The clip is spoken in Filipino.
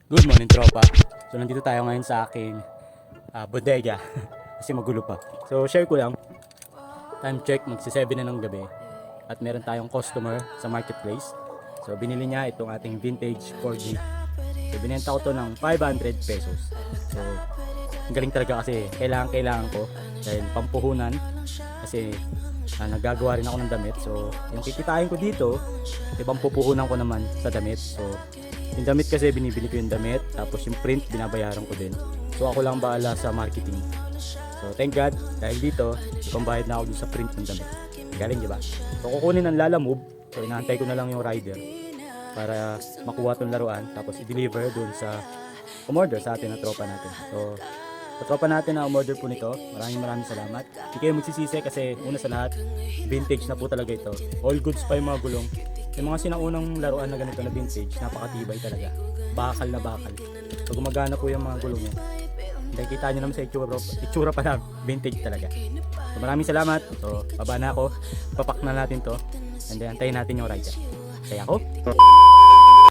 Good morning, tropa. So nandito tayo ngayon sa aking bodega kasi magulo pa. So share ko lang, time check, magsi-7 na ng gabi at meron tayong customer sa marketplace. So binili niya itong ating vintage 4G. So binenta ko to ng 500 pesos. So ang galing talaga kasi kailangan ko dahil pampuhunan kasi naggagawa rin ako ng damit. So yung kikitain ko dito, ibang pupuhunan ko naman sa damit. So yung damit kasi binibili ko yung damit, tapos yung print binabayaran ko din. So ako lang bahala sa marketing. So thank God, dahil dito, ipambayad na ako dun sa print ng damit. Galing, diba? So kukunin ng Lala Move, so inaantay ko na lang yung rider para makuha tong laruan, tapos i-deliver dun sa umorder sa atin na tropa natin. So sa tropa natin na umorder po nito, maraming salamat. Hindi kayo magsisisi kasi una sa lahat, vintage na po talaga ito. All goods pa yung mga gulong. Yung mga sinaunang laruan na ganito na vintage, napakatibay talaga. Bakal na bakal. So gumagana po yung mga gulong niya. Nakikita nyo naman sa itsura pa na vintage talaga. So maraming salamat. So baba na ako. Papak na natin to. And then antayin natin yung rider. Kaya ako.